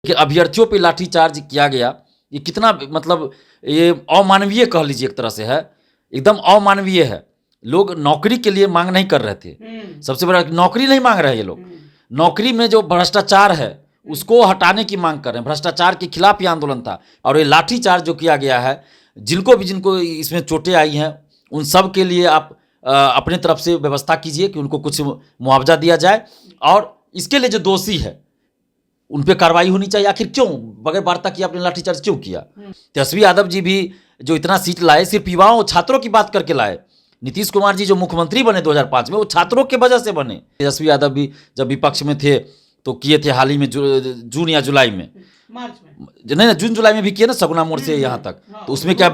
कि अभ्यर्थियों पे लाठीचार्ज किया गया, ये कितना मतलब ये अमानवीय कह लीजिए एक तरह से है, एकदम अमानवीय है। लोग नौकरी के लिए मांग नहीं कर रहे थे, सबसे बड़ा नौकरी नहीं मांग रहे हैं ये लोग। नौकरी में जो भ्रष्टाचार है उसको हटाने की मांग कर रहे हैं, भ्रष्टाचार के खिलाफ ये आंदोलन था। और ये लाठीचार्ज जो किया गया है, जिनको इसमें चोटें आई हैं उन सब के लिए आप अपने तरफ से व्यवस्था कीजिए कि उनको कुछ मुआवजा दिया जाए, और इसके लिए जो दोषी है उन पे कार्रवाई होनी चाहिए। आखिर क्यों बगैर वार्ता किया आपने लाठीचार्ज क्यों किया? तेजस्वी यादव जी भी जो इतना सीट लाए सिर्फ युवाओं छात्रों की बात करके लाए। नीतीश कुमार जी जो मुख्यमंत्री बने 2005 में वो छात्रों के वजह से बने। तेजस्वी यादव भी जब विपक्ष में थे तो किए थे हाल ही में जून या जुलाई में, मार्च में नहीं जून जुलाई में भी किए ना, सगुना मोड़ से यहाँ तक। तो उसमें क्या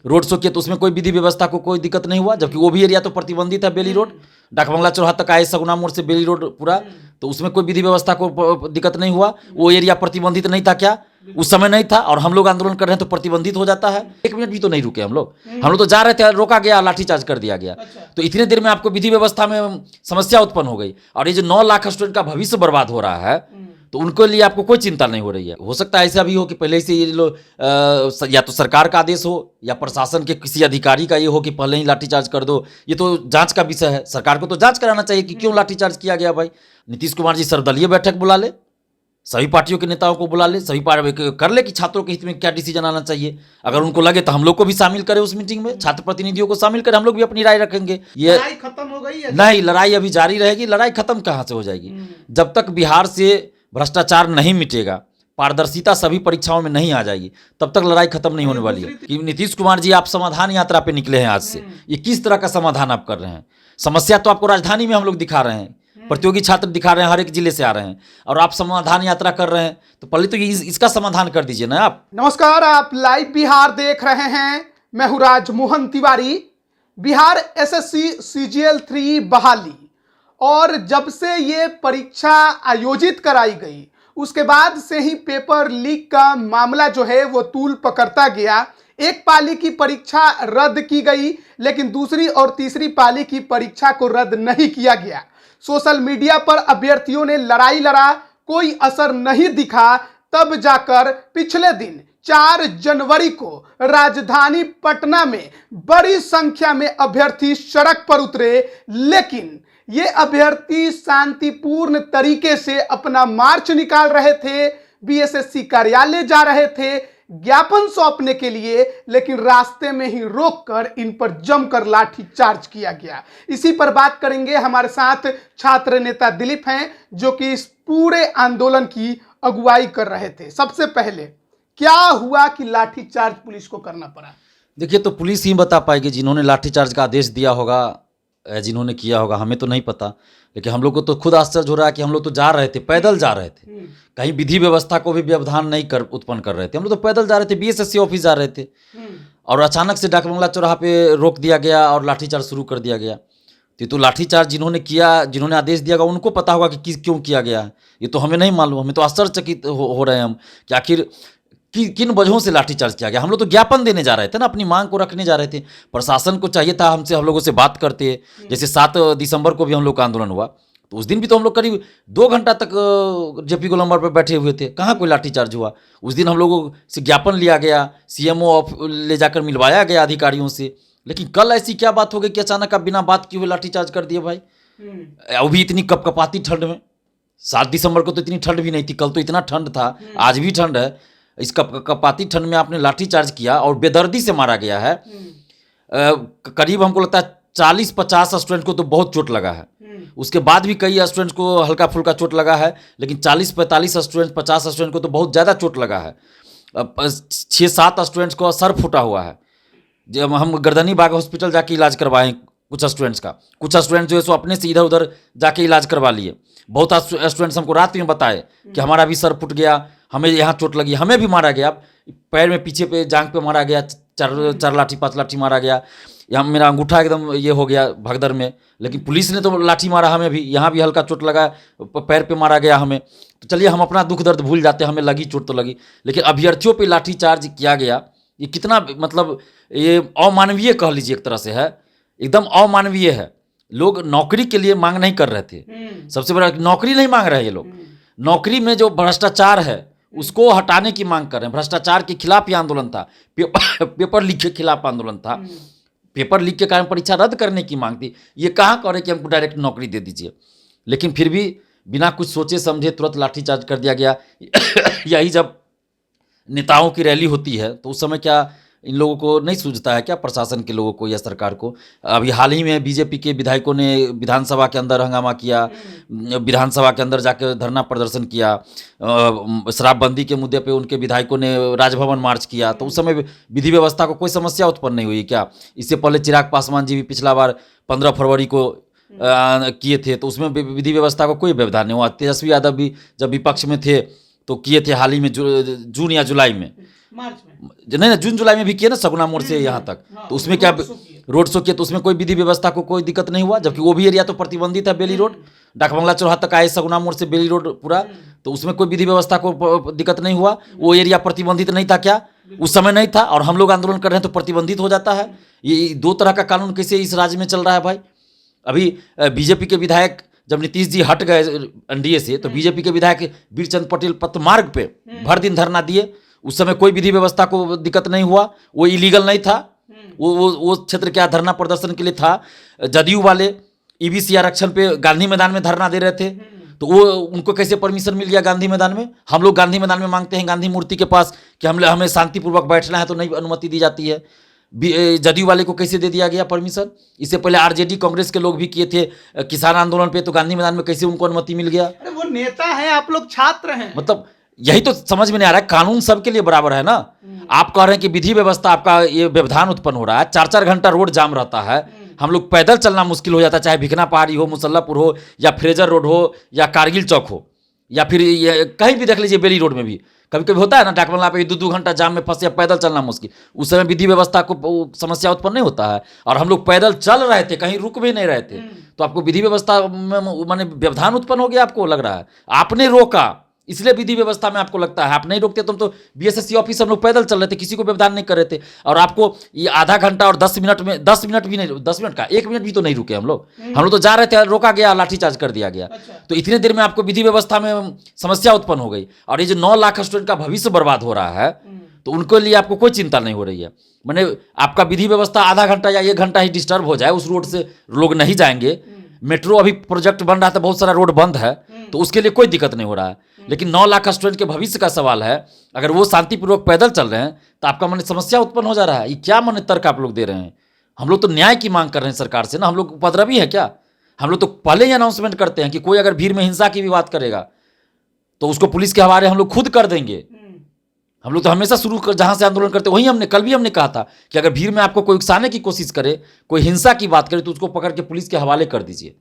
रोड शो किया, तो उसमें कोई विधि व्यवस्था को कोई दिक्कत नहीं हुआ, जबकि वो भी एरिया तो प्रतिबंधित है। बेली रोड डाकबंगला चौराहा तक आए, सगुना मोड़ से बेली रोड पूरा, तो उसमें कोई विधि व्यवस्था को दिक्कत नहीं हुआ। वो एरिया प्रतिबंधित नहीं था क्या? उस समय नहीं था, और हम लोग आंदोलन कर रहे हैं तो प्रतिबंधित हो जाता है। 1 मिनट भी तो नहीं रुके हम लोग तो जा रहे थे, रोका गया, लाठीचार्ज कर दिया गया। तो इतने देर में आपको विधि व्यवस्था में समस्या उत्पन्न हो गई। और ये जो 9 लाख स्टूडेंट का भविष्य बर्बाद हो रहा है, तो उनके लिए आपको कोई चिंता नहीं हो रही है। हो सकता है ऐसा भी हो कि पहले से ये लोग या तो सरकार का आदेश हो या प्रशासन के किसी अधिकारी का ये हो कि पहले ही लाठीचार्ज कर दो। ये तो जांच का विषय है, सरकार को तो जांच कराना चाहिए कि क्यों लाठीचार्ज किया गया। भाई नीतीश कुमार जी सर्वदलीय बैठक बुला ले, सभी पार्टियों के नेताओं को बुला ले, सभी पार्टी कर ले कि छात्रों के हित में क्या डिसीजन आना चाहिए। अगर उनको लगे तो हम लोग को भी शामिल करें उस मीटिंग में, छात्र प्रतिनिधियों को शामिल करें, हम लोग भी अपनी राय रखेंगे। ये लड़ाई खत्म हो गई है? नहीं, लड़ाई अभी जारी रहेगी। लड़ाई खत्म कहाँ से हो जाएगी? जब तक बिहार से भ्रष्टाचार नहीं मिटेगा, पारदर्शिता सभी परीक्षाओं में नहीं आ जाएगी, तब तक लड़ाई खत्म नहीं होने वाली है। कि नीतीश कुमार जी आप समाधान यात्रा पे निकले हैं आज से, ये किस तरह का समाधान आप कर रहे हैं? समस्या तो आपको राजधानी में हम लोग दिखा रहे हैं, प्रतियोगी छात्र दिखा रहे हैं, हर एक जिले से आ रहे हैं, और आप समाधान यात्रा कर रहे हैं, तो पहले तो इसका समाधान कर दीजिए ना आप। नमस्कार, आप लाइव बिहार देख रहे हैं। मैं हूं राजमोहन तिवारी। बिहार एसएससी सीजीएल 3 बहाली, और जब से ये परीक्षा आयोजित कराई गई उसके बाद से ही पेपर लीक का मामला जो है वो तूल पकड़ता गया। एक पाली की परीक्षा रद्द की गई, लेकिन दूसरी और तीसरी पाली की परीक्षा को रद्द नहीं किया गया। सोशल मीडिया पर अभ्यर्थियों ने लड़ाई लड़ा, कोई असर नहीं दिखा। तब जाकर पिछले दिन 4 जनवरी को राजधानी पटना में बड़ी संख्या में अभ्यर्थी सड़क पर उतरे, लेकिन ये अभ्यर्थी शांतिपूर्ण तरीके से अपना मार्च निकाल रहे थे, बीएसएससी कार्यालय जा रहे थे ज्ञापन सौंपने के लिए, लेकिन रास्ते में ही रोककर इन पर जमकर लाठीचार्ज किया गया। इसी पर बात करेंगे। हमारे साथ छात्र नेता दिलीप हैं, जो कि इस पूरे आंदोलन की अगुवाई कर रहे थे। सबसे पहले क्या हुआ कि लाठीचार्ज पुलिस को करना पड़ा? देखिए, तो पुलिस ही बता पाएगी, जिन्होंने लाठीचार्ज का आदेश दिया होगा, जिन्होंने किया होगा, हमें तो नहीं पता। लेकिन हम लोग को तो खुद आश्चर्य हो रहा है कि हम लोग तो जा रहे थे, पैदल जा रहे थे, कहीं विधि व्यवस्था को भी व्यवधान नहीं कर उत्पन्न कर रहे थे। हम लोग तो पैदल जा रहे थे, बीएसएससी ऑफिस जा रहे थे, और अचानक से डाकबंगला चौराहा पे रोक दिया गया और लाठीचार्ज शुरू कर दिया गया। तो लाठीचार्ज जिन्होंने किया, जिन्होंने आदेश दिया होगा, उनको पता होगा कि क्यों किया गया है। ये तो हमें नहीं मालूम। हमें तो आश्चर्यचकित हो रहे हैं हम कि आखिर किन वजहों से लाठीचार्ज किया गया। हम लोग तो ज्ञापन देने जा रहे थे ना, अपनी मांग को रखने जा रहे थे। प्रशासन को चाहिए था हम लोगों से बात करते। जैसे 7 दिसंबर को भी हम लोग का आंदोलन हुआ, तो उस दिन भी तो हम लोग करीब 2 घंटा तक जेपी गोलंबर पर बैठे हुए थे, कहाँ कोई लाठीचार्ज हुआ। उस दिन हम लोगों से ज्ञापन लिया गया, सीएमओ ले जाकर मिलवाया गया अधिकारियों से। लेकिन कल ऐसी क्या बात हो गई कि अचानक आप बिना बात किए हुए लाठीचार्ज कर दिए? भाई वो भी इतनी कपकपाती ठंड में। 7 दिसंबर को तो इतनी ठंड भी नहीं थी, कल तो इतना ठंड था, आज भी ठंड है। इस कपकपाती ठंड में आपने लाठीचार्ज किया और बेदर्दी से मारा गया है। करीब हमको लगता है 40-50 स्टूडेंट को तो बहुत चोट लगा है। उसके बाद भी कई स्टूडेंट्स को हल्का फुल्का चोट लगा है, लेकिन 40-45 स्टूडेंट, 50 स्टूडेंट को तो बहुत ज़्यादा चोट लगा है। 6-7 स्टूडेंट्स को सर फूटा हुआ है। जब हम गर्दनी बाग हॉस्पिटल जाके इलाज करवाएं कुछ स्टूडेंट्स का, कुछ स्टूडेंट जो है सो अपने से इधर उधर जाके इलाज करवा लिए। बहुत स्टूडेंट्स हमको रात में बताए कि हमारा भी सर फूट गया, हमें यहाँ चोट लगी, हमें भी मारा गया, पैर में पीछे पे जांग पे मारा गया, 4 लाठी 5 लाठी मारा गया। यहाँ मेरा अंगूठा एकदम ये हो गया भगदड़ में, लेकिन पुलिस ने तो लाठी मारा हमें भी, यहाँ भी हल्का चोट लगा, पैर पे मारा गया हमें। तो चलिए हम अपना दुख दर्द भूल जाते हैं, हमें लगी चोट तो लगी। लेकिन अभ्यर्थियों पे लाठीचार्ज किया गया, ये कितना मतलब ये अमानवीय कह लीजिए एक तरह से है, एकदम अमानवीय है। लोग नौकरी के लिए मांग नहीं कर रहे थे, सबसे बड़ा नौकरी नहीं मांग रहे हैं ये लोग। नौकरी में जो भ्रष्टाचार है उसको हटाने की मांग कर रहे हैं। भ्रष्टाचार के खिलाफ ये आंदोलन था, पेपर लीक के खिलाफ आंदोलन था, पेपर लीक के कारण परीक्षा रद्द करने की मांग थी। ये कहाँ कह रहे कि हमको डायरेक्ट नौकरी दे दीजिए, लेकिन फिर भी बिना कुछ सोचे समझे तुरंत लाठीचार्ज कर दिया गया। यही जब नेताओं की रैली होती है तो उस समय क्या इन लोगों को नहीं सूझता है क्या, प्रशासन के लोगों को या सरकार को? अभी हाल ही में बीजेपी के विधायकों ने विधानसभा के अंदर हंगामा किया, विधानसभा के अंदर जाकर धरना प्रदर्शन किया, शराबबंदी के मुद्दे पे उनके विधायकों ने राजभवन मार्च किया। तो उस समय विधि व्यवस्था को कोई समस्या उत्पन्न नहीं हुई क्या? इससे पहले चिराग पासवान जी भी पिछला बार 15 फरवरी को किए थे, तो उसमें विधि व्यवस्था को कोई व्यवधान नहीं हुआ। तेजस्वी यादव भी जब विपक्ष में थे तो किए थे हाल ही में, जून या जुलाई में, मार्च में नहीं जून जुलाई में भी किए ना, सगुना मोड़ से यहाँ तक। तो उसमें क्या रोड शो किए, तो उसमें कोई विधि व्यवस्था को कोई दिक्कत नहीं हुआ, जबकि वो भी एरिया तो प्रतिबंधित है, बेली रोड डाकबंगला चौराहा तक आए, सगुना मोड़ से बेली रोड पूरा, तो उसमें कोई विधि व्यवस्था को दिक्कत नहीं हुआ। वो एरिया प्रतिबंधित नहीं था क्या? उस समय नहीं था, और हम लोग आंदोलन कर रहे हैं तो प्रतिबंधित हो जाता है। ये दो तरह का कानून कैसे इस राज्य में चल रहा है भाई? अभी बीजेपी के विधायक जब नीतीश जी हट गए एनडीए से, तो बीजेपी के विधायक वीरचंद पटेल पथ मार्ग पे भर दिन धरना दिए। उस समय कोई विधि व्यवस्था को दिक्कत नहीं हुआ, वो इलीगल नहीं था, वो क्षेत्र क्या धरना प्रदर्शन के लिए था। जदयू वाले ईबीसी आरक्षण पे गांधी मैदान में धरना दे रहे थे, तो वो उनको कैसे परमिशन मिल गया गांधी मैदान में? हम लोग गांधी मैदान में मांगते हैं गांधी मूर्ति के पास कि हमें शांतिपूर्वक बैठना है, तो नहीं अनुमति दी जाती है। जदयू वाले को कैसे दे दिया गया परमिशन? इससे पहले आरजेडी कांग्रेस के लोग भी किए थे किसान आंदोलन पे, तो गांधी मैदान में कैसे उनको अनुमति मिल गया? अरे वो नेता है, आप लोग छात्र हैं। मतलब यही तो समझ में नहीं आ रहा है, कानून सबके लिए बराबर है ना। आप कह रहे हैं कि विधि व्यवस्था आपका ये व्यवधान उत्पन्न हो रहा है, 4-4 घंटा रोड जाम रहता है, हम लोग पैदल चलना मुश्किल हो जाता है, चाहे भिखना पहाड़ी हो, मुसल्लापुर हो, या फ्रेजर रोड हो, या कारगिल चौक हो, या फिर कहीं भी देख लीजिए बेली रोड में भी कभी कभी होता है ना, डाकबंगला पे 2-2 घंटा जाम में फंसे, पैदल चलना मुश्किल। उस समय विधि व्यवस्था को समस्या उत्पन्न नहीं होता है, और हम लोग पैदल चल रहे थे, कहीं रुक भी नहीं रहे थे, तो आपको विधि व्यवस्था में माने व्यवधान उत्पन्न हो गया, आपको लग रहा है? आपने रोका इसलिए विधि व्यवस्था में आपको लगता है, आप नहीं रोकते तुम तो बीएसएससी ऑफिस हम लोग पैदल चल रहे थे, किसी को व्यवधान नहीं कर रहे थे, और आपको ये आधा घंटा और 10 मिनट में 10 मिनट भी नहीं, 10 मिनट का 1 मिनट भी तो नहीं रुके हम लोग तो जा रहे थे, रोका गया, लाठीचार्ज कर दिया गया। तो इतने देर में आपको विधि व्यवस्था में समस्या उत्पन्न हो गई, और ये जो 9 लाख स्टूडेंट का भविष्य बर्बाद हो रहा है, तो उनके लिए आपको कोई चिंता नहीं हो रही है। मैंने आपका विधि व्यवस्था आधा घंटा या 1 घंटा ही डिस्टर्ब हो जाए, उस रोड से लोग नहीं जाएंगे, मेट्रो अभी प्रोजेक्ट बन रहा था, बहुत सारा रोड बंद है, तो उसके लिए कोई दिक्कत नहीं हो रहा है। लेकिन 9 लाख स्टूडेंट के भविष्य का सवाल है, अगर वो शांतिपूर्वक पैदल चल रहे हैं तो आपका मन समस्या उत्पन्न हो जा रहा है। ये क्या मन तर्क आप लोग दे रहे हैं? हम लोग तो न्याय की मांग कर रहे हैं सरकार से ना, हम लोग उपद्रवी है क्या? हम लोग तो पहले ही अनाउंसमेंट करते हैं कि कोई अगर भीड़ में हिंसा की भी बात करेगा तो उसको पुलिस के हवाले हम लोग खुद कर देंगे। हम लोग तो हमेशा शुरू कर जहां से आंदोलन करते, वहीं हमने कल भी हमने कहा था कि अगर भीड़ में आपको कोई उकसाने की कोशिश करे, कोई हिंसा की बात करे, तो उसको पकड़ के पुलिस के हवाले कर दीजिए।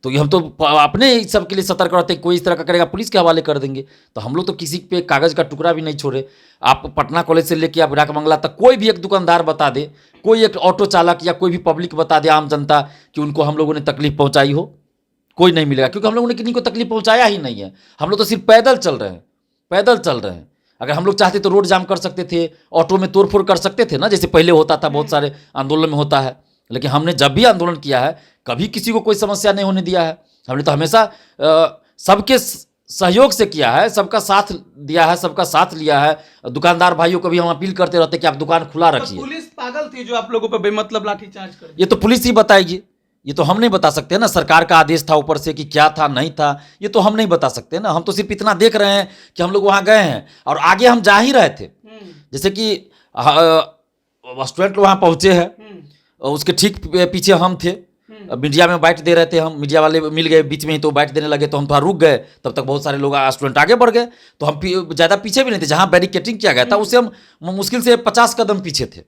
तो ये हम तो अपने सब के लिए सतर्क रहते हैं, कोई इस तरह का करेगा पुलिस के हवाले कर देंगे। तो हम लोग तो किसी पे कागज का टुकड़ा भी नहीं छोड़े। आप पटना कॉलेज से लेके आप डाकबंगला तक कोई भी एक दुकानदार बता दे, कोई एक ऑटो चालक या कोई भी पब्लिक बता दे, आम जनता, कि उनको हम लोगों ने तकलीफ पहुंचाई हो, कोई नहीं मिलेगा, क्योंकि हम लोगों ने किसी को तकलीफ पहुंचाया ही नहीं है। हम लोग तो सिर्फ पैदल चल रहे हैं, पैदल चल रहे हैं। अगर हम लोग चाहते तो रोड जाम कर सकते थे, ऑटो में तोड़फोड़ कर सकते थे ना, जैसे पहले होता था, बहुत सारे आंदोलन में होता है। लेकिन हमने जब भी आंदोलन किया है, कभी किसी को कोई समस्या नहीं होने दिया है। हमने तो हमेशा सबके सहयोग से किया है, सबका साथ दिया है, सबका साथ लिया है। दुकानदार भाइयों को भी हम अपील करते रहते कि आप दुकान खुला रखिए। पुलिस पागल थी जो आप लोगों पर बेमतलब लाठीचार्ज कर? ये तो पुलिस ही बताएगी, ये तो हम नहीं बता सकते ना। सरकार का आदेश था ऊपर से कि क्या था नहीं था, ये तो हम नहीं बता सकते ना। हम तो सिर्फ इतना देख रहे हैं कि हम लोग वहां गए हैं और आगे हम जा ही रहे थे। जैसे कि स्टूडेंट वहां पहुंचे हैं, उसके ठीक पीछे हम थे, मीडिया में बाइट दे रहे थे, हम मीडिया वाले मिल गए बीच में ही, तो बाइट देने लगे, तो हम थोड़ा रुक गए। तब तक बहुत सारे लोग स्टूडेंट आगे बढ़ गए, तो हम ज़्यादा पीछे भी नहीं थे। जहाँ बैरिकेटिंग किया गया था उससे हम मुश्किल से 50 कदम पीछे थे,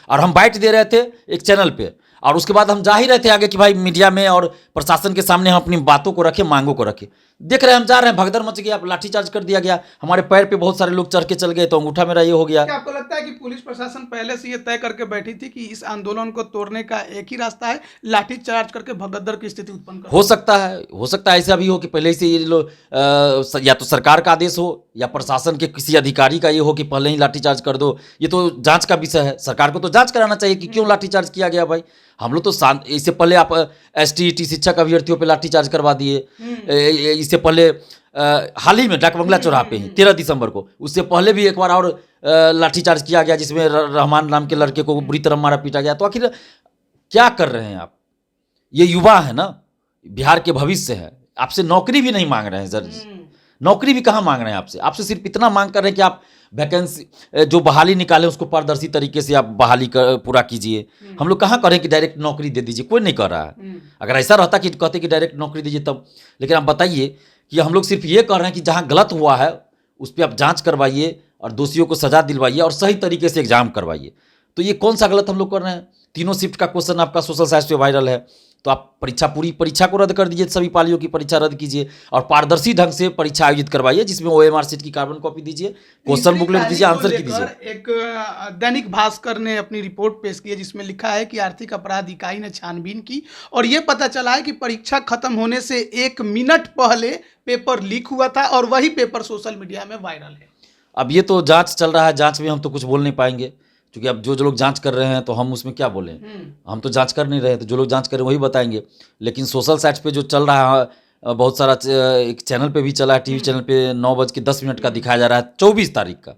और हम बाइट दे रहे थे एक चैनल पे। और उसके बाद हम जा ही रहे थे आगे कि भाई मीडिया में और प्रशासन के सामने हम अपनी बातों को रखें, मांगों को रखें। देख रहे हैं हम जा रहे हैं, भगदड़ मच गया, लाठीचार्ज कर दिया गया, हमारे पैर पे बहुत सारे लोग चढ़ के चल गए, तो अंगूठा मेरा ये हो गया। क्या आपको लगता है कि पुलिस प्रशासन पहले से ये तय करके बैठी थी कि इस आंदोलन को तोड़ने का एक ही रास्ता है, लाठीचार्ज करके भगदड़ की स्थिति उत्पन्न करना? हो सकता है ऐसा भी हो कि पहले से ये लोग या तो सरकार का आदेश हो या प्रशासन के किसी अधिकारी का ये हो कि पहले ही लाठीचार्ज कर दो। ये तो जांच का विषय है, सरकार को तो जांच कराना चाहिए कि क्यों लाठीचार्ज किया गया। भाई हम लोग तो इससे पहले आप ST शिक्षक अभ्यर्थियों पे लाठीचार्ज करवा दिए, इससे इससे पहले हाल ही में डाक बंगला चौराहे पे ही 13 दिसंबर को, उससे पहले भी एक बार और लाठीचार्ज किया गया जिसमें रहमान नाम के लड़के को बुरी तरह मारा पीटा गया। तो आखिर क्या कर रहे हैं आप? ये युवा है ना, बिहार के भविष्य है, आपसे नौकरी भी नहीं मांग रहे हैं सर, नौकरी भी कहाँ मांग रहे हैं आपसे, आपसे सिर्फ इतना मांग कर रहे हैं कि आप वैकेंसी जो बहाली निकाले उसको पारदर्शी तरीके से आप बहाली पूरा कीजिए। हम लोग कहाँ करें कि डायरेक्ट नौकरी दे दीजिए, कोई नहीं कर रहा है। अगर ऐसा रहता कि कहते कि डायरेक्ट नौकरी दीजिए तब, लेकिन आप बताइए कि हम लोग सिर्फ ये कर रहे हैं कि जहाँ गलत हुआ है उस पर आप जाँच करवाइए और दोषियों को सजा दिलवाइए और सही तरीके से एग्जाम करवाइए। तो ये कौन सा गलत हम लोग कर रहे हैं? तीनों शिफ्ट का क्वेश्चन आपका सोशल साइंस पे वायरल है, तो आप पूरी परीक्षा को रद्द कर दीजिए, सभी पालियों की परीक्षा रद्द कीजिए और पारदर्शी ढंग से परीक्षा आयोजित करवाइए, जिसमें OMR शीट की कार्बन कॉपी दीजिए, क्वेश्चन बुकलेट दीजिए, आंसर की दीजिए। एक दैनिक भास्कर ने अपनी रिपोर्ट पेश की है जिसमें लिखा है कि आर्थिक अपराध इकाई ने छानबीन की और ये पता चला है कि परीक्षा खत्म होने से 1 मिनट पहले पेपर लीक हुआ था और वही पेपर सोशल मीडिया में वायरल है। अब ये तो जांच चल रहा है, जांच में हम तो कुछ बोल नहीं पाएंगे क्योंकि अब जो लोग जांच कर रहे हैं तो हम उसमें क्या बोलें, हम तो जांच कर नहीं रहे, तो जो लोग जांच कर रहे हैं वही बताएंगे। लेकिन सोशल साइट्स पे जो चल रहा है, बहुत सारा एक चैनल पे भी चला है, टीवी चैनल पे 9:10 का दिखाया जा रहा है 24 तारीख का,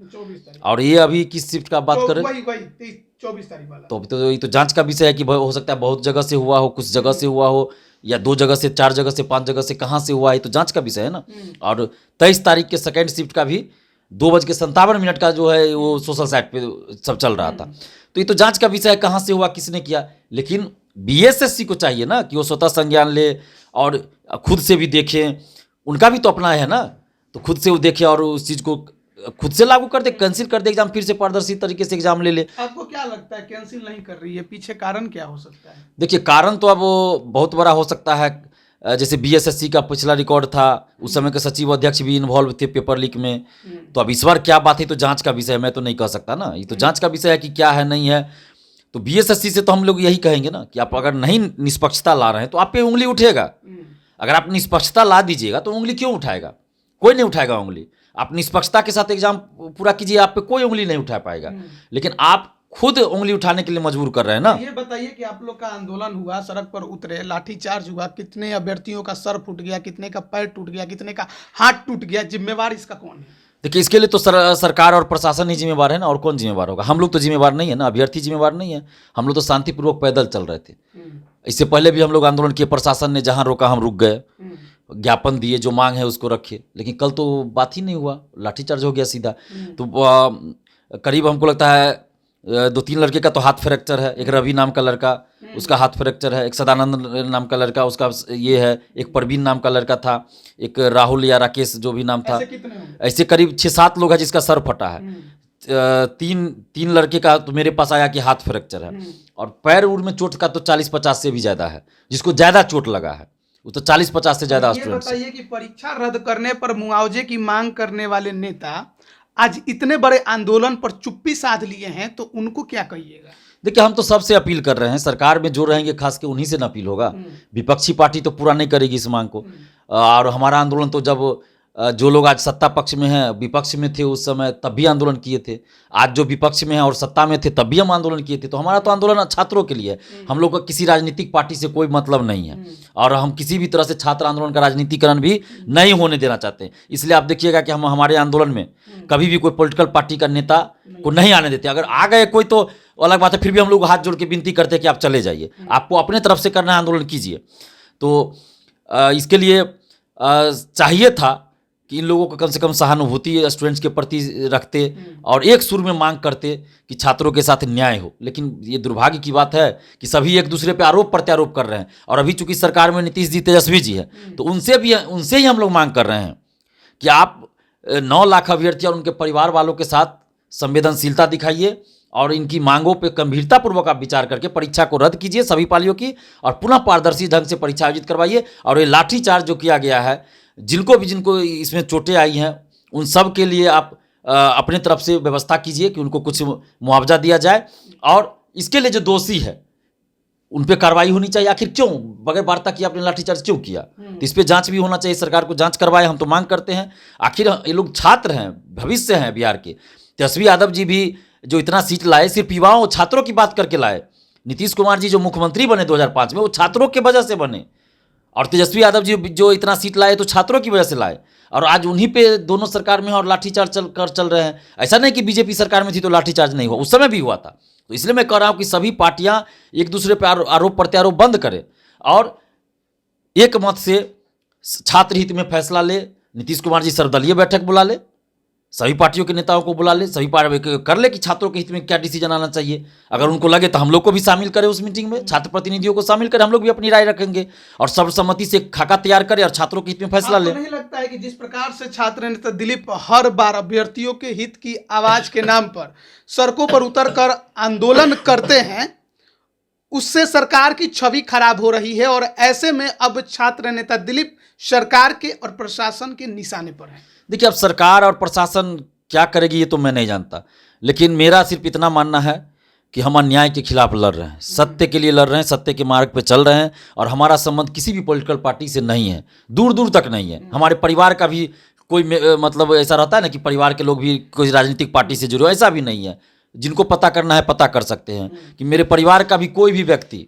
और ये अभी किस शिफ्ट का बात करें, 24 तारीख वाला। तो ये तो जांच का विषय है कि हो सकता है बहुत जगह से हुआ हो, कुछ जगह से हुआ हो, या 2 जगह से, 4 जगह से, 5 जगह से, कहाँ से हुआ है, तो जांच का विषय है ना। और 23 तारीख के सेकेंड शिफ्ट का भी 2:57 का जो है वो सोशल साइट पे सब चल रहा था। तो ये तो जांच का विषय है, कहाँ से हुआ, किसने किया। लेकिन BSSC को चाहिए ना कि वो स्वतः संज्ञान ले और खुद से भी देखें, उनका भी तो अपना है ना, तो खुद से वो देखे और उस चीज़ को खुद से लागू कर दे, कैंसिल कर दे एग्जाम, फिर से पारदर्शी तरीके से एग्जाम ले ले। आपको क्या लगता है कैंसिल नहीं कर रही है, पीछे कारण क्या हो सकता है? देखिए, कारण तो अब बहुत बड़ा हो सकता है। जैसे BSSC का पिछला रिकॉर्ड था, उस समय के सचिव अध्यक्ष भी इन्वॉल्व थे पेपर लीक में, तो अब इस बार क्या बात है तो जांच का विषय है, मैं तो नहीं कह सकता ना, ये तो जांच का विषय है कि क्या है नहीं है। तो BSSC से तो हम लोग यही कहेंगे ना कि आप अगर नहीं निष्पक्षता ला रहे हैं तो आप पे उंगली उठेगा। अगर आप निष्पक्षता ला दीजिएगा तो उंगली क्यों उठाएगा? कोई नहीं उठाएगा उंगली। आप निष्पक्षता के साथ एग्जाम पूरा कीजिए, आप पे कोई उंगली नहीं उठा पाएगा। लेकिन आप खुद उंगली उठाने के लिए मजबूर कर रहे हैं ना। ये बताइए कि आप लोग का आंदोलन हुआ, सड़क पर उतरे, लाठीचार्ज हुआ, कितने अभ्यर्थियों का सर फूट गया, कितने का पैर टूट गया, कितने का हाथ टूट गया, जिम्मेवार इसका कौन है? देखिए, इसके लिए तो सरकार और प्रशासन ही जिम्मेवार है ना, और कौन जिम्मेवार होगा? हम लोग तो जिम्मेवार नहीं है ना, अभ्यर्थी जिम्मेवार नहीं है। हम लोग तो शांतिपूर्वक पैदल चल रहे थे। इससे पहले भी हम लोग आंदोलन किए, प्रशासन ने जहाँ रोका हम रुक गए, ज्ञापन दिए, जो मांग है उसको रखे, लेकिन कल तो बात ही नहीं हुआ, लाठीचार्ज हो गया सीधा। तो करीब हमको लगता है 2-3 लड़के का तो हाथ फ्रैक्चर है, एक रवि नाम का लड़का उसका हाथ फ्रैक्चर है, एक सदानंद नाम का लड़का उसका ये है, एक परवीन नाम का लड़का था, एक राहुल या राकेश जो भी नाम था, ऐसे करीब 6-7 लोग है जिसका सर फटा है। तीन लड़के का तो मेरे पास आया कि हाथ फ्रैक्चर है, और पैर उड़ में चोट का तो 40-50 से भी ज़्यादा है, जिसको ज़्यादा चोट लगा है वो तो 40-50 से ज़्यादा स्टूडेंट्स। बताइए कि परीक्षा रद्द करने पर मुआवजे की मांग करने वाले नेता आज इतने बड़े आंदोलन पर चुप्पी साध लिए हैं, तो उनको क्या कहिएगा? देखिए, हम तो सबसे अपील कर रहे हैं, सरकार में जो रहेंगे खास के उन्हीं से ना अपील होगा। विपक्षी पार्टी तो पूरा नहीं करेगी इस मांग को। और हमारा आंदोलन तो जब जो लोग आज सत्ता पक्ष में हैं, विपक्ष में थे उस समय तब भी आंदोलन किए थे, आज जो विपक्ष में हैं और सत्ता में थे तब भी हम आंदोलन किए थे। तो हमारा तो आंदोलन छात्रों के लिए है, हम लोग का किसी राजनीतिक पार्टी से कोई मतलब नहीं है, और हम किसी भी तरह से छात्र आंदोलन का राजनीतिकरण भी नहीं होने देना चाहते हैं। इसलिए आप देखिएगा कि हम हमारे आंदोलन में कभी भी कोई पॉलिटिकल पार्टी का नेता को नहीं आने देते। अगर आ गए कोई तो अलग बात है, फिर भी हम लोग हाथ जोड़ के विनती करते हैं कि आप चले जाइए, आपको अपने तरफ से करना है आंदोलन कीजिए। तो इसके लिए चाहिए था कि इन लोगों को कम से कम सहानुभूति स्टूडेंट्स के प्रति रखते और एक सुर में मांग करते कि छात्रों के साथ न्याय हो। लेकिन ये दुर्भाग्य की बात है कि सभी एक दूसरे पे आरोप प्रत्यारोप कर रहे हैं, और अभी चूंकि सरकार में नीतीश जी, तेजस्वी जी है, तो उनसे ही हम लोग मांग कर रहे हैं कि आप 9 लाख अभ्यर्थी और उनके परिवार वालों के साथ संवेदनशीलता दिखाइए और इनकी मांगों पे गंभीरतापूर्वक आप विचार करके परीक्षा को रद्द कीजिए सभी पालियों की, और पुनः पारदर्शी ढंग से परीक्षा आयोजित करवाइए। और ये लाठीचार्ज जो किया गया है, जिनको इसमें चोटें आई हैं, उन सब के लिए आप अपने तरफ से व्यवस्था कीजिए कि उनको कुछ मुआवजा दिया जाए, और इसके लिए जो दोषी है उन पे कार्रवाई होनी चाहिए। आखिर क्यों बगैर वार्ता किए आपने लाठीचार्ज क्यों किया? तो इस पे जांच भी होना चाहिए, सरकार को जांच करवाए, हम तो मांग करते हैं। आखिर ये लोग छात्र हैं, भविष्य हैं बिहार के। तेजस्वी यादव जी भी जो इतना सीट लाए, सिर्फ युवाओं छात्रों की बात करके लाए। नीतीश कुमार जी जो मुख्यमंत्री बने 2005 में, वो छात्रों के वजह से बने, और तेजस्वी यादव जी जो इतना सीट लाए तो छात्रों की वजह से लाए, और आज उन्हीं पे दोनों सरकार में और लाठीचार्ज चल रहे हैं। ऐसा नहीं कि बीजेपी सरकार में थी तो लाठीचार्ज नहीं हुआ, उस समय भी हुआ था। तो इसलिए मैं कह रहा हूँ कि सभी पार्टियां एक दूसरे पर आरोप प्रत्यारोप बंद करें और एक मत से छात्र हित में फैसला ले। नीतीश कुमार जी सर्वदलीय बैठक बुला ले, सभी पार्टियों के नेताओं को बुला ले, सभी पार्टी कर ले कि छात्रों के हित में क्या डिसीजन आना चाहिए। अगर उनको लगे तो हम लोग को भी शामिल करें उस मीटिंग में, छात्र प्रतिनिधियों को शामिल करें, हम लोग भी अपनी राय रखेंगे और सर्वसम्मति से खाका तैयार करें और छात्रों के हित में फैसला ले। नहीं लगता है कि जिस प्रकार से छात्र नेता दिलीप हर बार अभ्यर्थियों के हित की आवाज के नाम पर सड़कों पर उतरकर आंदोलन करते हैं, उससे सरकार की छवि खराब हो रही है और ऐसे में अब छात्र नेता दिलीप सरकार के और प्रशासन के निशाने पर है? देखिए, अब सरकार और प्रशासन क्या करेगी ये तो मैं नहीं जानता, लेकिन मेरा सिर्फ इतना मानना है कि हम अन्याय के खिलाफ लड़ रहे हैं, सत्य के लिए लड़ रहे हैं, सत्य के मार्ग पे चल रहे हैं और हमारा संबंध किसी भी पॉलिटिकल पार्टी से नहीं है, दूर दूर तक नहीं है। हमारे परिवार का भी कोई मतलब ऐसा रहता है ना कि परिवार के लोग भी कोई राजनीतिक पार्टी से जुड़े हो, ऐसा भी नहीं है। जिनको पता करना है पता कर सकते हैं कि मेरे परिवार का भी कोई भी व्यक्ति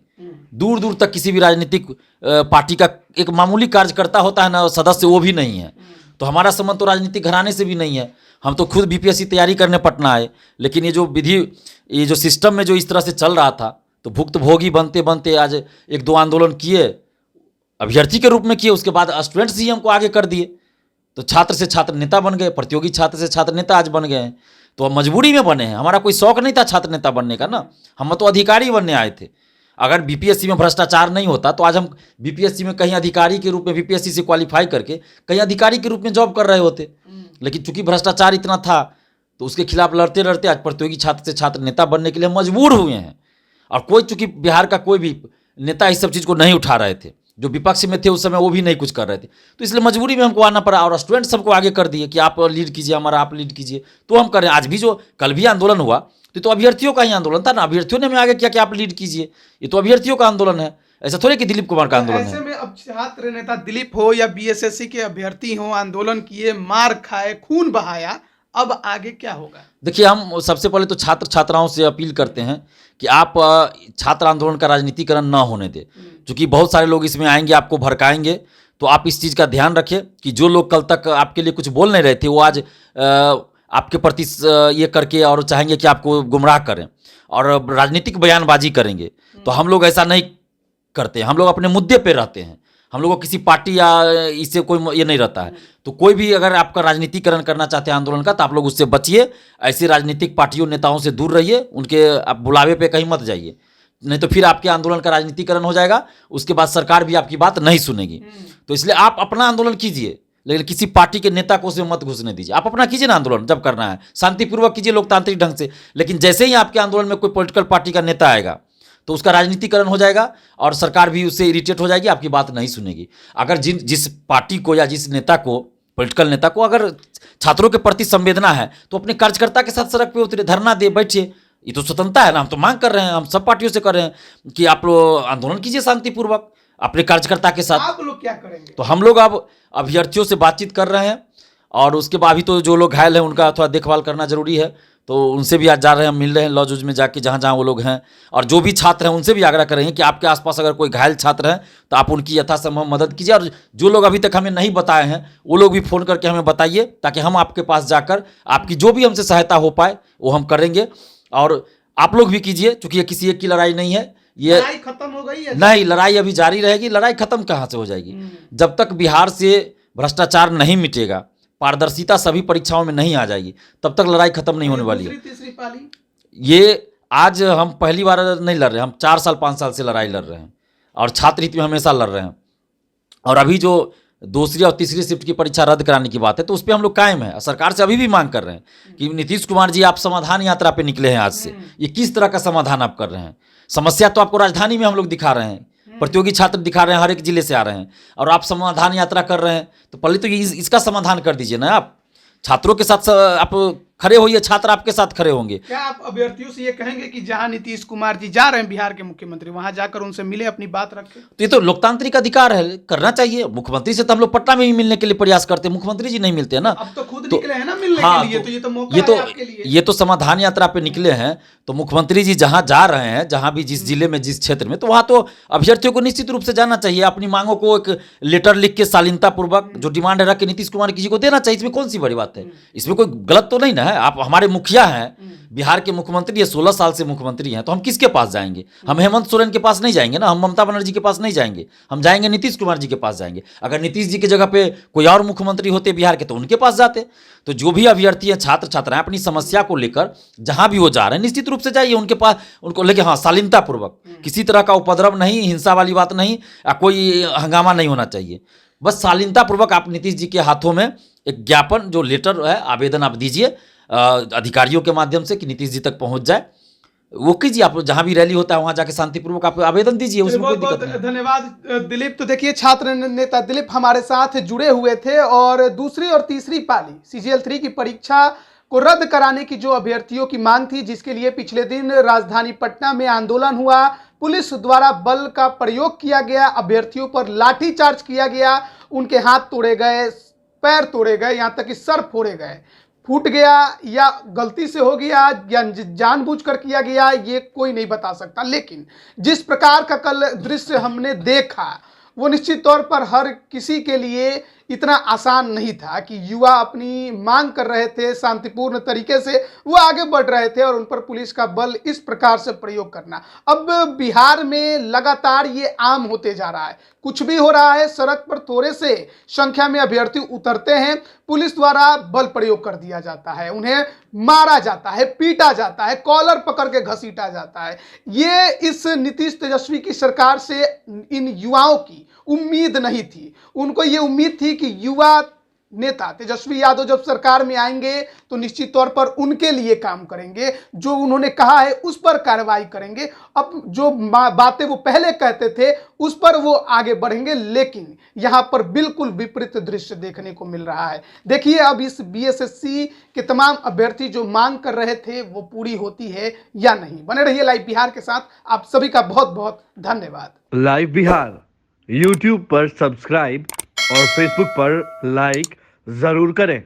दूर दूर तक किसी भी राजनीतिक पार्टी का एक मामूली कार्यकर्ता होता है ना सदस्य, वो भी नहीं है। तो हमारा संबंध तो राजनीतिक घराने से भी नहीं है। हम तो खुद बीपीएससी तैयारी करने पटना आए, लेकिन ये जो सिस्टम में जो इस तरह से चल रहा था तो भुक्तभोगी बनते बनते आज एक दो आंदोलन किए, अभ्यर्थी के रूप में किए, उसके बाद स्टूडेंट्स ही हमको आगे कर दिए, तो छात्र से छात्र नेता बन गए, प्रतियोगी छात्र से छात्र नेता आज बन गए हैं। तो हम मजबूरी में बने हैं, हमारा कोई शौक नहीं था छात्र नेता बनने का ना, हम तो अधिकारी बनने आए थे। अगर बीपीएससी में भ्रष्टाचार नहीं होता तो आज हम बीपीएससी में कहीं अधिकारी के रूप में बीपीएससी से क्वालिफाई करके कहीं अधिकारी के रूप में जॉब कर रहे होते, लेकिन चूंकि भ्रष्टाचार इतना था तो उसके खिलाफ लड़ते लड़ते आज प्रतियोगी छात्र से छात्र नेता बनने के लिए मजबूर हुए हैं। और कोई चूंकि बिहार का कोई भी नेता इस सब चीज़ को नहीं उठा रहे थे, जो विपक्ष में थे उस समय वो भी नहीं कुछ कर रहे थे, तो इसलिए मजबूरी में हमको आना पड़ा और स्टूडेंट्स हमको आगे कर दिए कि आप लीड कीजिए, हमारा आप लीड कीजिए, तो हम करें। आज भी जो कल भी आंदोलन हुआ तो अभ्यर्थियों का ही आंदोलन था ना, अभ्यर्थियों ने हमें आगे किया कि आप लीड कीजिए, ये तो अभ्यर्थियों का आंदोलन है, ऐसा थोड़े कि दिलीप कुमार का आंदोलन है। ऐसे में अब छात्र नेता दिलीप हो या बीएसएससी के अभ्यर्थी हो, आंदोलन किए, मार खाए, खून बहाया, अब आगे क्या होगा? देखिए, हम सबसे पहले तो छात्र छात्राओं से अपील करते हैं कि आप छात्र आंदोलन का राजनीतिकरण ना होने दें, क्योंकि बहुत सारे लोग इसमें आएंगे, आपको भड़काएंगे। तो आप इस चीज़ का ध्यान रखें कि जो लोग कल तक आपके लिए कुछ बोल नहीं रहे थे वो आज आपके प्रति ये करके और चाहेंगे कि आपको गुमराह करें और राजनीतिक बयानबाजी करेंगे। तो हम लोग ऐसा नहीं करते, हम लोग अपने मुद्दे पे रहते हैं, हम लोगों को किसी पार्टी या इससे कोई ये नहीं रहता है। तो कोई भी अगर आपका राजनीतिकरण करना चाहते हैं आंदोलन का तो आप लोग उससे बचिए, ऐसे राजनीतिक पार्टियों नेताओं से दूर रहिए, उनके आप बुलावे पे कहीं मत जाइए, नहीं तो फिर आपके आंदोलन का राजनीतिकरण हो जाएगा, उसके बाद सरकार भी आपकी बात नहीं सुनेगी। तो इसलिए आप अपना आंदोलन कीजिए, लेकिन किसी पार्टी के नेता को उसमें मत घुसने दीजिए। आप अपना कीजिए ना आंदोलन, जब करना है शांतिपूर्वक कीजिए, लोकतांत्रिक ढंग से, लेकिन जैसे ही आपके आंदोलन में कोई पॉलिटिकल पार्टी का नेता आएगा तो उसका राजनीतिकरण हो जाएगा और सरकार भी उससे इरिटेट हो जाएगी, आपकी बात नहीं सुनेगी। अगर जिस पार्टी को या जिस नेता को, पॉलिटिकल नेता को अगर छात्रों के प्रति संवेदना है तो अपने कार्यकर्ता के साथ सड़क पे उतरे, धरना दे, बैठिए, ये तो स्वतंत्रता है ना। हम तो मांग कर रहे हैं, हम सब पार्टियों से कर रहे हैं कि आप लोग आंदोलन कीजिए शांतिपूर्वक अपने कार्यकर्ता के साथ। आप लोग क्या करेंगे? तो हम लोग अब अभ्यर्थियों से बातचीत कर रहे हैं और उसके बाद भी तो जो लोग घायल हैं उनका थोड़ा देखभाल करना जरूरी है, तो उनसे भी आज जा रहे हैं, हम मिल रहे हैं लॉज में जाके जहाँ जहाँ वो लोग हैं। और जो भी छात्र हैं उनसे भी आग्रह करेंगे कि आपके आसपास अगर कोई घायल छात्र हैं तो आप उनकी यथासंभव मदद कीजिए, और जो लोग अभी तक हमें नहीं बताए हैं वो लोग भी फ़ोन करके हमें बताइए, ताकि हम आपके पास जाकर आपकी जो भी हमसे सहायता हो पाए वो हम करेंगे। और आप लोग भी कीजिए, चूँकि ये किसी एक की लड़ाई नहीं है, ये लड़ाई खत्म हो गई है? नहीं, लड़ाई अभी जारी रहेगी। लड़ाई खत्म कहाँ से हो जाएगी? जब तक बिहार से भ्रष्टाचार नहीं मिटेगा, पारदर्शिता सभी परीक्षाओं में नहीं आ जाएगी, तब तक लड़ाई खत्म नहीं होने वाली है। तीसरी पाली ये आज हम पहली बार नहीं लड़ रहे हैं, हम 4 साल 5 साल से लड़ाई लड़ रहे हैं और छात्र हित में हमेशा लड़ रहे हैं। और अभी जो दूसरी और तीसरी शिफ्ट की परीक्षा रद्द कराने की बात है तो उस पर हम लोग कायम है। सरकार से अभी भी मांग कर रहे हैं कि नीतीश कुमार जी, आप समाधान यात्रा पे निकले हैं आज से, ये किस तरह का समाधान आप कर रहे हैं? समस्या तो आपको राजधानी में हम लोग दिखा रहे हैं, प्रतियोगी छात्र दिखा रहे हैं, हर एक जिले से आ रहे हैं, और आप समाधान यात्रा कर रहे हैं, तो पहले तो इसका समाधान कर दीजिए ना। आप छात्रों के साथ आप खड़े होइए, छात्र आपके साथ खड़े होंगे। क्या आप अभ्यर्थियों से ये कहेंगे कि जहां नीतीश कुमार जी जा रहे हैं बिहार के मुख्यमंत्री, वहां जाकर उनसे मिले, अपनी बात रखें? तो ये तो लोकतांत्रिक अधिकार है, करना चाहिए। मुख्यमंत्री से तो हम लोग पटना में भी मिलने के लिए प्रयास करते हैं, मुख्यमंत्री जी नहीं मिलते हैं ना। अब तो खुद निकले हैं ना मिलने हाँ, के लिए, तो ये तो मौका ये तो है आपके लिए। ये तो समाधान यात्रा पे निकले हैं, तो मुख्यमंत्री जी जहां जा रहे हैं, जहां भी जिस जिले में, जिस क्षेत्र में, तो वहां तो अभ्यर्थियों को निश्चित रूप से जाना चाहिए। अपनी मांगों को एक लेटर लिख के शालीनता पूर्वक जो डिमांड रख के नीतीश कुमार जी को देना चाहिए। इसमें कौन सी बड़ी बात है? इसमें कोई गलत तो नहीं ना है। आप हमारे मुखिया हैं, बिहार के मुख्यमंत्री है, 16 साल से मुख्यमंत्री हैं, तो हम किसके पास जाएंगे? हम हेमंत सोरेन के पास नहीं जाएंगे ना, हम ममता बनर्जी के पास नहीं जाएंगे, हम जाएंगे नीतीश कुमार जी के पास जाएंगे। अगर नीतीश जी की जगह पे कोई और मुख्यमंत्री होते बिहार के, तो उनके पास जाते। तो जो भी अभ्यर्थी हैं, छात्र छात्राएं, अपनी समस्या को लेकर जहां भी वो जा रहे हैं, निश्चित रूप से जाइए उनके पास, उनको लेके, हाँ, शालीनता पूर्वक, किसी तरह का उपद्रव नहीं, हिंसा वाली बात नहीं, या कोई हंगामा नहीं होना चाहिए। बस शालीनता पूर्वक आप नीतीश जी के हाथों में एक ज्ञापन, जो लेटर है, आवेदन आप दीजिए अधिकारियों के माध्यम से, कि नीतीश जी तक पहुंच जाए। वो कीजिए, आप जहां भी रैली होता है वहां जाके शांतिपूर्वक आप आवेदन दीजिए, उसमें कोई बहुत दिक्कत बहुत नहीं। धन्यवाद दिलीप। तो देखिए, छात्र नेता दिलीप हमारे साथ जुड़े हुए थे, और दूसरी और तीसरी पाली CGL 3 की परीक्षा को रद्द कराने की जो अभ्यर्थियों की मांग थी, जिसके लिए पिछले दिन राजधानी पटना में आंदोलन हुआ, पुलिस द्वारा बल का प्रयोग किया गया, अभ्यर्थियों पर लाठीचार्ज किया गया, उनके हाथ तोड़े गए, पैर तोड़े गए, यहाँ तक कि सर फोड़े गए, फूट गया या गलती से हो गया या जानबूझकर किया गया, ये कोई नहीं बता सकता। लेकिन जिस प्रकार का कल दृश्य हमने देखा, वो निश्चित तौर पर हर किसी के लिए इतना आसान नहीं था कि युवा अपनी मांग कर रहे थे, शांतिपूर्ण तरीके से वो आगे बढ़ रहे थे, और उन पर पुलिस का बल इस प्रकार से प्रयोग करना, अब बिहार में लगातार ये आम होते जा रहा है। कुछ भी हो रहा है, सड़क पर थोड़े से संख्या में अभ्यर्थी उतरते हैं, पुलिस द्वारा बल प्रयोग कर दिया जाता है, उन्हें मारा जाता है, पीटा जाता है, कॉलर पकड़ के घसीटा जाता है। ये इस नीतीश तेजस्वी की सरकार से इन युवाओं की उम्मीद नहीं थी। उनको ये उम्मीद थी कि युवा नेता तेजस्वी यादव जब सरकार में आएंगे तो निश्चित तौर पर उनके लिए काम करेंगे, जो उन्होंने कहा है उस पर कार्रवाई करेंगे। अब जो बातें वो पहले कहते थे उस पर वो आगे बढ़ेंगे, लेकिन यहां पर बिल्कुल विपरीत दृश्य देखने को मिल रहा है। देखिए, अब इस BSSC के तमाम अभ्यर्थी जो मांग कर रहे थे वो पूरी होती है या नहीं। बने रहिए लाइव बिहार के साथ। आप सभी का बहुत बहुत धन्यवाद। लाइव बिहार YouTube पर सब्सक्राइब और Facebook पर लाइक जरूर करें।